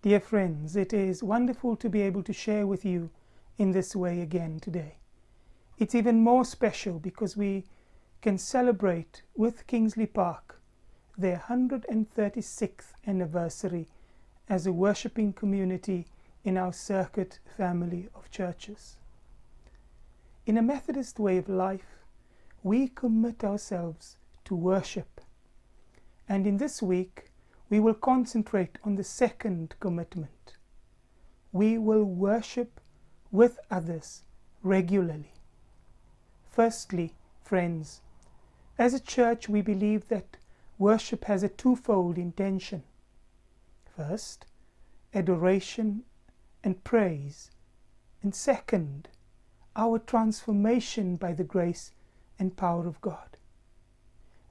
Dear friends, it is wonderful to be able to share with you in this way again today. It's even more special because we can celebrate with Kingsley Park their 136th anniversary as a worshipping community in our circuit family of churches. In a Methodist way of life, we commit ourselves to worship. And in this week, we will concentrate on the second commitment. We will worship with others regularly. Firstly, friends, as a church we believe that worship has a twofold intention. First, adoration and praise, and second, our transformation by the grace and power of God.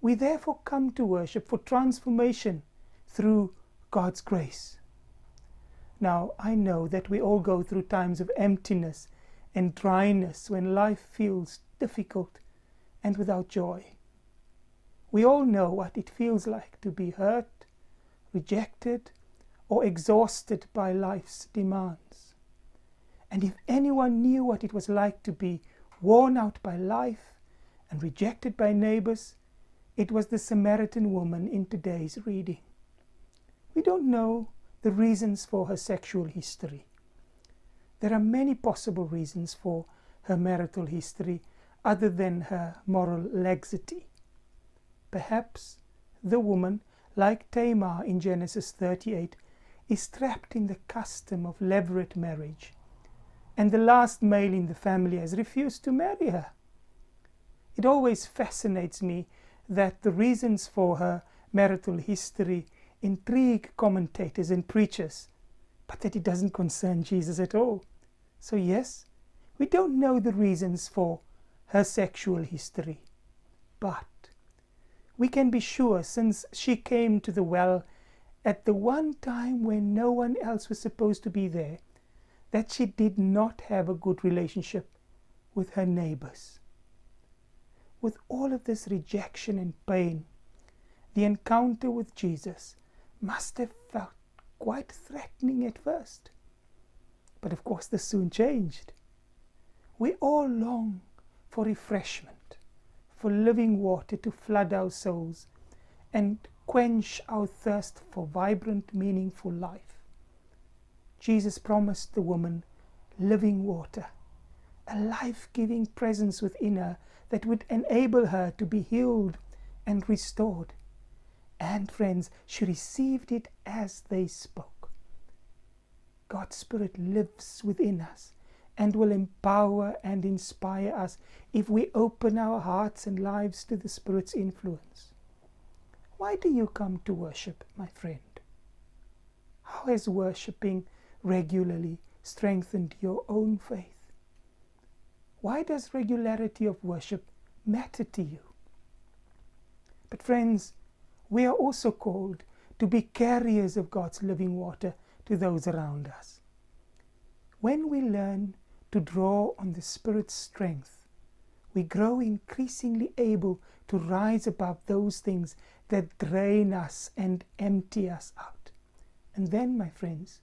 We therefore come to worship for transformation through God's grace. Now, I know that we all go through times of emptiness and dryness when life feels difficult and without joy. We all know what it feels like to be hurt, rejected, or exhausted by life's demands. And if anyone knew what it was like to be worn out by life and rejected by neighbors, it was the Samaritan woman in today's reading. We don't know the reasons for her sexual history. There are many possible reasons for her marital history other than her moral laxity. Perhaps the woman, like Tamar in Genesis 38, is trapped in the custom of levirate marriage, and the last male in the family has refused to marry her. It always fascinates me that the reasons for her marital history intrigue commentators and preachers, but that it doesn't concern Jesus at all. So yes, we don't know the reasons for her sexual history, but we can be sure, since she came to the well at the one time when no one else was supposed to be there, that she did not have a good relationship with her neighbors. With all of this rejection and pain, the encounter with Jesus must have felt quite threatening at first. But of course this soon changed. We all long for refreshment, for living water to flood our souls and quench our thirst for vibrant, meaningful life. Jesus promised the woman living water, a life-giving presence within her that would enable her to be healed and restored. And friends, she received it as they spoke. God's Spirit lives within us and will empower and inspire us if we open our hearts and lives to the Spirit's influence. Why do you come to worship, my friend? How has worshipping regularly strengthened your own faith? Why does regularity of worship matter to you? But friends, we are also called to be carriers of God's living water to those around us. When we learn to draw on the Spirit's strength, we grow increasingly able to rise above those things that drain us and empty us out. And then, my friends,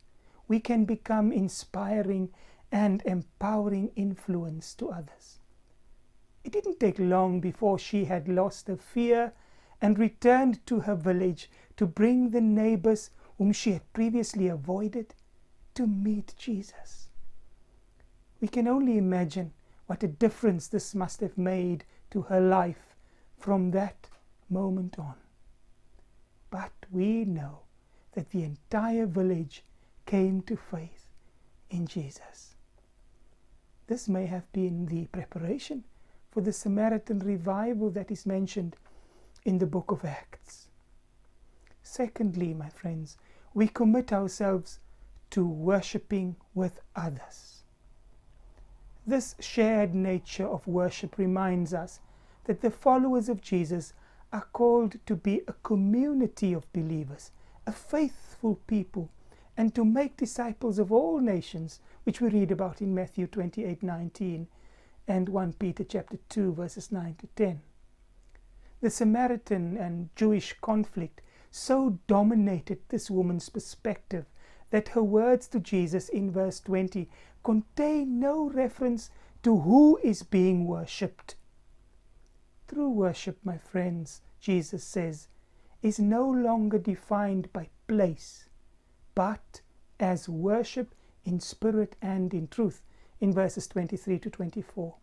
we can become inspiring and empowering influence to others. It didn't take long before she had lost her fear and returned to her village to bring the neighbors whom she had previously avoided to meet Jesus. We can only imagine what a difference this must have made to her life from that moment on. But we know that the entire village came to faith in Jesus. This may have been the preparation for the Samaritan revival that is mentioned in the book of Acts. Secondly, my friends, we commit ourselves to worshipping with others. This shared nature of worship reminds us that the followers of Jesus are called to be a community of believers, a faithful people, and to make disciples of all nations, which we read about in Matthew 28:19 and 1 Peter chapter 2 verses 9 to 10. The Samaritan and Jewish conflict so dominated this woman's perspective that her words to Jesus in verse 20 contain no reference to who is being worshipped. True worship, my friends, Jesus says, is no longer defined by place, but as worship in spirit and in truth, in verses 23 to 24.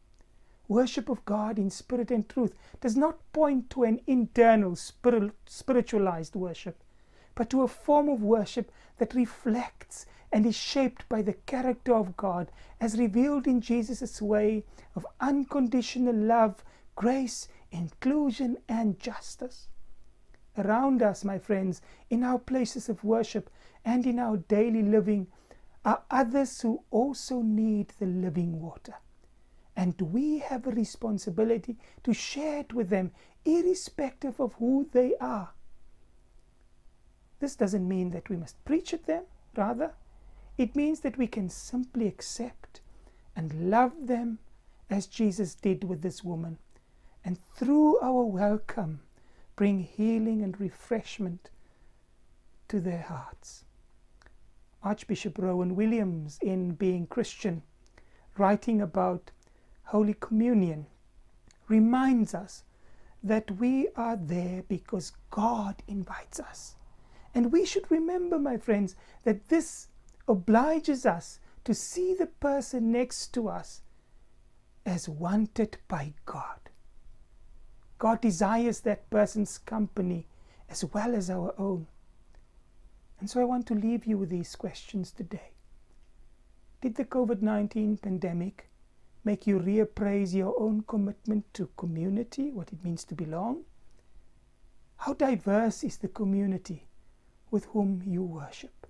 Worship of God in spirit and truth does not point to an internal spiritualized worship, but to a form of worship that reflects and is shaped by the character of God as revealed in Jesus' way of unconditional love, grace, inclusion, and justice. Around us, my friends, in our places of worship and in our daily living, are others who also need the living water. And we have a responsibility to share it with them, irrespective of who they are. This doesn't mean that we must preach at them. Rather, it means that we can simply accept and love them as Jesus did with this woman, and through our welcome, bring healing and refreshment to their hearts. Archbishop Rowan Williams, in Being Christian, writing about Holy Communion, reminds us that we are there because God invites us. And we should remember, my friends, that this obliges us to see the person next to us as wanted by God. God desires that person's company as well as our own. And so I want to leave you with these questions today. Did the COVID-19 pandemic make you reappraise your own commitment to community, what it means to belong? How diverse is the community with whom you worship?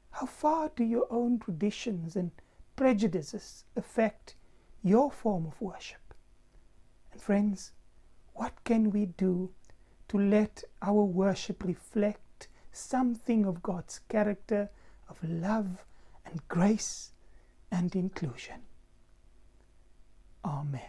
How far do your own traditions and prejudices affect your form of worship? And friends, what can we do to let our worship reflect something of God's character of love and grace and inclusion? Amen.